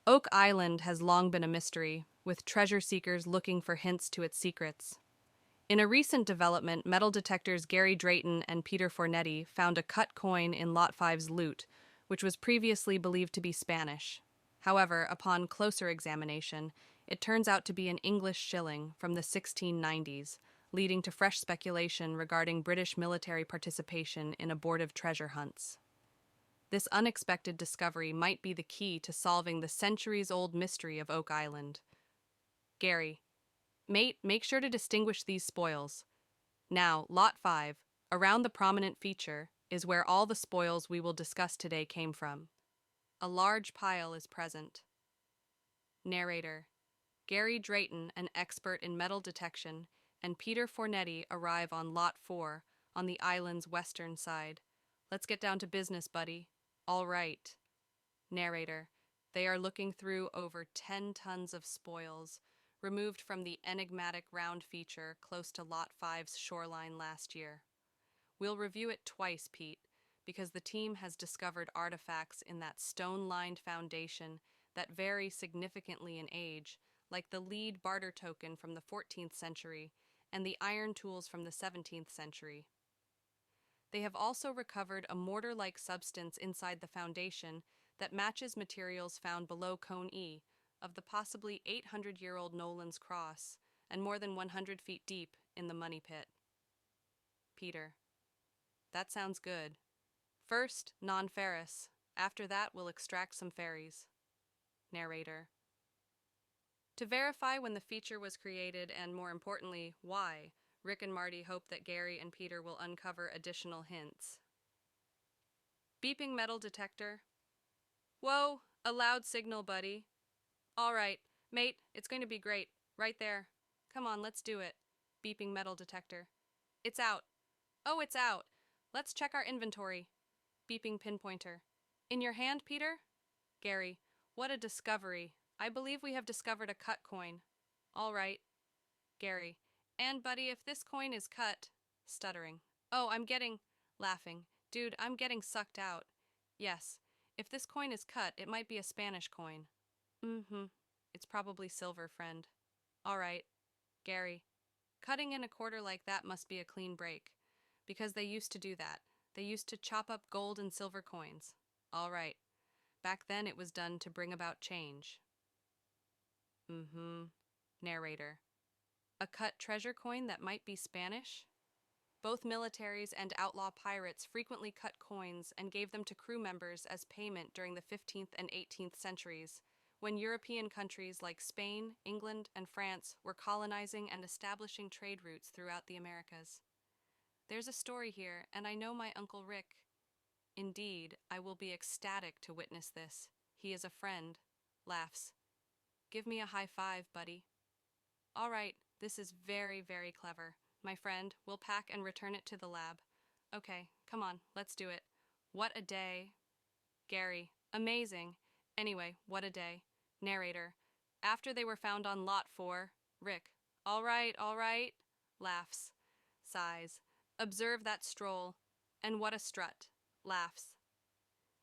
Oak Island has long been a mystery, with treasure seekers looking for hints to its secrets. In a recent development, metal detectors Gary Drayton and Peter Fornetti found a cut coin in Lot Five's loot, which was previously believed to be Spanish. However, upon closer examination, it turns out to be an English shilling from the 1690s, leading to fresh speculation regarding British military participation in abortive treasure hunts. This unexpected discovery might be the key to solving the centuries-old mystery of Oak Island. Gary, mate, make sure to distinguish these spoils. Now, Lot 5, around the prominent feature, is where all the spoils we will discuss today came from. A large pile is present. Narrator: Gary Drayton, an expert in metal detection, and Peter Fornetti arrive on Lot 4, on the island's western side. Let's get down to business, buddy. All right. Narrator: They are looking through over 10 tons of spoils, removed from the enigmatic round feature close to Lot 5's shoreline last year. We'll review it twice, Pete, because the team has discovered artifacts in that stone-lined foundation that vary significantly in age, like the lead barter token from the 14th century and the iron tools from the 17th century. They have also recovered a mortar-like substance inside the foundation that matches materials found below Cone E of the possibly 800-year-old Nolan's Cross and more than 100 feet deep in the Money Pit. Peter: That sounds good. First, non-ferrous. After that, we'll extract some fairies. Narrator: To verify when the feature was created and, more importantly, why, Rick and Marty hope that Gary and Peter will uncover additional hints. Beeping metal detector. Whoa, a loud signal, buddy. All right, mate, it's going to be great. Right there. Come on, let's do it. Beeping metal detector. It's out. Oh, it's out. Let's check our inventory. Beeping pinpointer. In your hand, Peter? Gary: What a discovery. I believe we have discovered a cut coin. All right. Gary: And, buddy, if this coin is cut... Stuttering. Oh, Laughing. Dude, I'm getting sucked out. Yes. If this coin is cut, it might be a Spanish coin. Mm-hmm. It's probably silver, friend. All right. Gary: Cutting in a quarter like that must be a clean break. Because they used to do that. They used to chop up gold and silver coins. All right. Back then it was done to bring about change. Mm-hmm. Narrator: A cut treasure coin that might be Spanish? Both militaries and outlaw pirates frequently cut coins and gave them to crew members as payment during the 15th and 18th centuries, when European countries like Spain, England, and France were colonizing and establishing trade routes throughout the Americas. There's a story here, and I know my Uncle Rick. Indeed, I will be ecstatic to witness this. He is a friend. Laughs. Give me a high five, buddy. All right, this is very, very clever. My friend, we'll pack and return it to the lab. Okay, come on, let's do it. What a day. Gary: Amazing. Anyway, what a day. Narrator: After they were found on Lot 4, Rick: All right, all right. Laughs. Sighs. Observe that stroll. And what a strut. Laughs.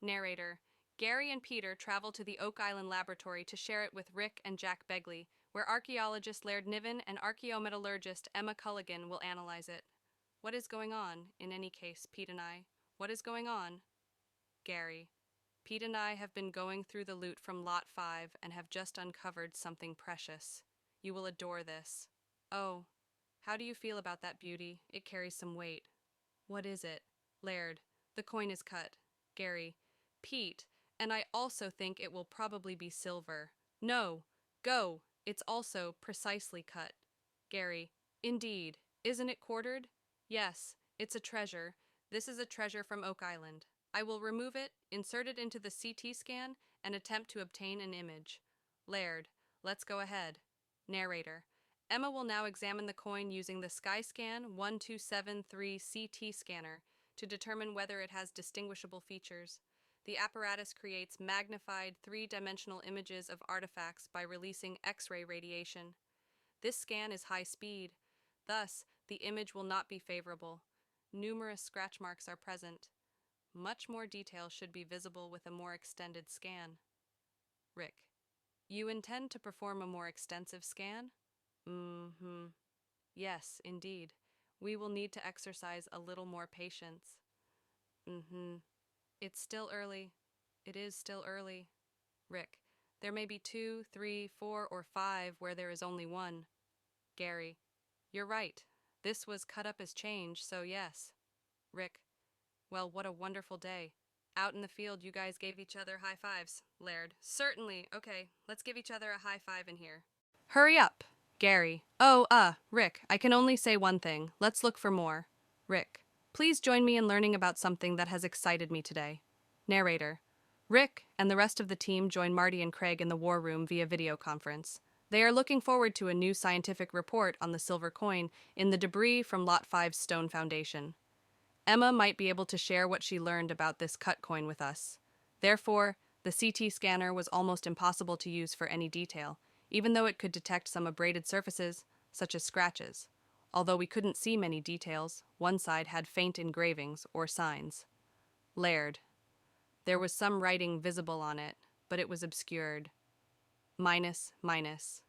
Narrator: Gary and Peter travel to the Oak Island Laboratory to share it with Rick and Jack Begley, where archaeologist Laird Niven and archaeometallurgist Emma Culligan will analyze it. What is going on, in any case, Pete and I? What is going on? Gary: Pete and I have been going through the loot from Lot 5 and have just uncovered something precious. You will adore this. Oh, how do you feel about that beauty? It carries some weight. What is it? Laird: The coin is cut. Gary: Pete, and I also think it will probably be silver. No! Go! It's also precisely cut. Gary: Indeed. Isn't it quartered? Yes, it's a treasure. This is a treasure from Oak Island. I will remove it, insert it into the CT scan, and attempt to obtain an image. Laird: Let's go ahead. Narrator: Emma will now examine the coin using the SkyScan 1273 CT scanner to determine whether it has distinguishable features. The apparatus creates magnified three-dimensional images of artifacts by releasing X-ray radiation. This scan is high speed. Thus, the image will not be favorable. Numerous scratch marks are present. Much more detail should be visible with a more extended scan. Rick: You intend to perform a more extensive scan? Mm-hmm. Yes, indeed. We will need to exercise a little more patience. Mm-hmm. It's still early. It is still early. Rick, there may be two, three, four, or five where there is only one. Gary, you're right. This was cut up as change, so yes. Rick, well, what a wonderful day. Out in the field, you guys gave each other high fives. Laird, certainly. Okay, let's give each other a high five in here. Hurry up! Gary, oh, Rick, I can only say one thing. Let's look for more. Rick, please join me in learning about something that has excited me today. Narrator, Rick and the rest of the team join Marty and Craig in the war room via video conference. They are looking forward to a new scientific report on the silver coin in the debris from Lot 5's stone foundation. Emma might be able to share what she learned about this cut coin with us. Therefore, the CT scanner was almost impossible to use for any detail, even though it could detect some abraded surfaces, such as scratches. Although we couldn't see many details, one side had faint engravings or signs. Laird. There was some writing visible on it, but it was obscured. Minus, minus.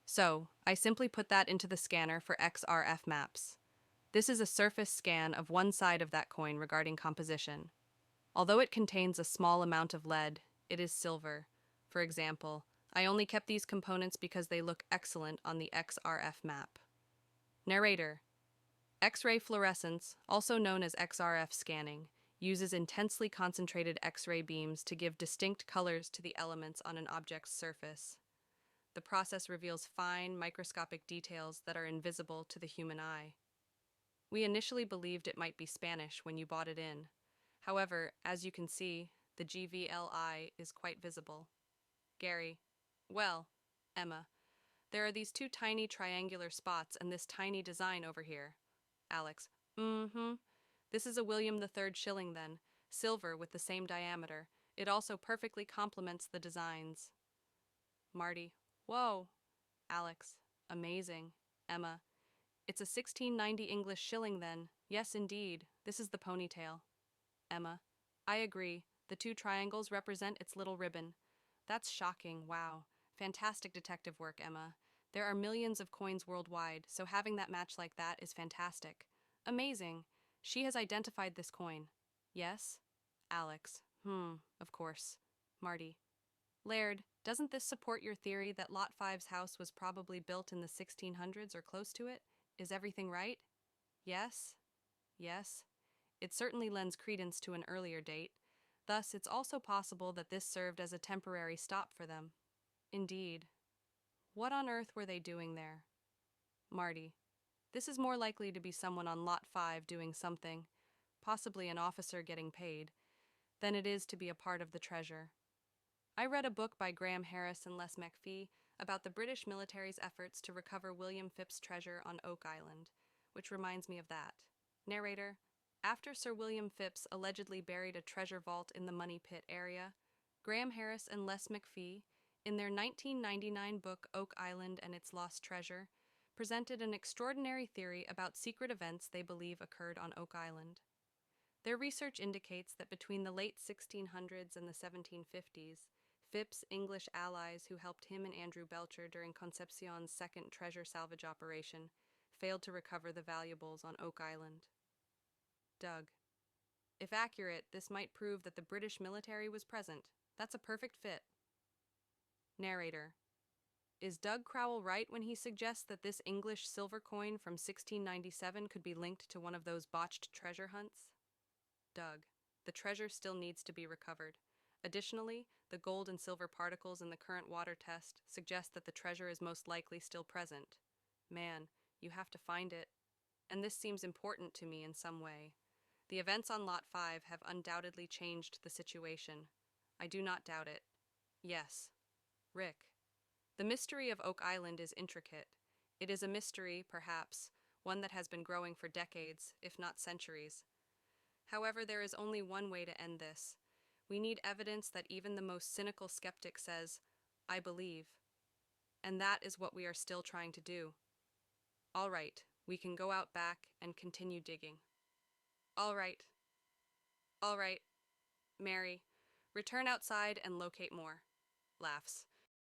So, I simply put that into the scanner for XRF maps. This is a surface scan of one side of that coin regarding composition. Although it contains a small amount of lead, it is silver. For example, I only kept these components because they look excellent on the XRF map. Narrator. X-ray fluorescence, also known as XRF scanning, uses intensely concentrated X-ray beams to give distinct colors to the elements on an object's surface. The process reveals fine, microscopic details that are invisible to the human eye. We initially believed it might be Spanish when you bought it in. However, as you can see, the GVLI is quite visible. Gary. Well, Emma, there are these two tiny triangular spots and this tiny design over here. Alex. Mm-hmm. This is a William III shilling then, silver with the same diameter. It also perfectly complements the designs. Marty. Whoa. Alex. Amazing. Emma. It's a 1690 English shilling then. Yes, indeed. This is the ponytail. Emma. I agree. The two triangles represent its little ribbon. That's shocking. Wow. Fantastic detective work, Emma. There are millions of coins worldwide, so having that match like that is fantastic. Amazing. She has identified this coin. Yes? Alex. Of course. Marty. Laird, doesn't this support your theory that Lot 5's house was probably built in the 1600s or close to it? Is everything right? Yes? Yes. It certainly lends credence to an earlier date. Thus, it's also possible that this served as a temporary stop for them. Indeed. What on earth were they doing there? Marty. This is more likely to be someone on Lot 5 doing something, possibly an officer getting paid, than it is to be a part of the treasure. I read a book by Graham Harris and Les McPhee about the British military's efforts to recover William Phipps's treasure on Oak Island, which reminds me of that. Narrator. After Sir William Phipps allegedly buried a treasure vault in the Money Pit area, Graham Harris and Les McPhee, in their 1999 book Oak Island and Its Lost Treasure, presented an extraordinary theory about secret events they believe occurred on Oak Island. Their research indicates that between the late 1600s and the 1750s, Phipps' English allies who helped him and Andrew Belcher during Concepcion's second treasure salvage operation failed to recover the valuables on Oak Island. Doug. If accurate, this might prove that the British military was present. That's a perfect fit. Narrator. Is Doug Crowell right when he suggests that this English silver coin from 1697 could be linked to one of those botched treasure hunts? Doug. The treasure still needs to be recovered. Additionally, the gold and silver particles in the current water test suggest that the treasure is most likely still present. Man, you have to find it. And this seems important to me in some way. The events on Lot 5 have undoubtedly changed the situation. I do not doubt it. Yes. Rick. The mystery of Oak Island is intricate. It is a mystery, perhaps, one that has been growing for decades, if not centuries. However, there is only one way to end this. We need evidence that even the most cynical skeptic says, I believe. And that is what we are still trying to do. All right, we can go out back and continue digging. All right. All right. Mary, return outside and locate more. Laughs.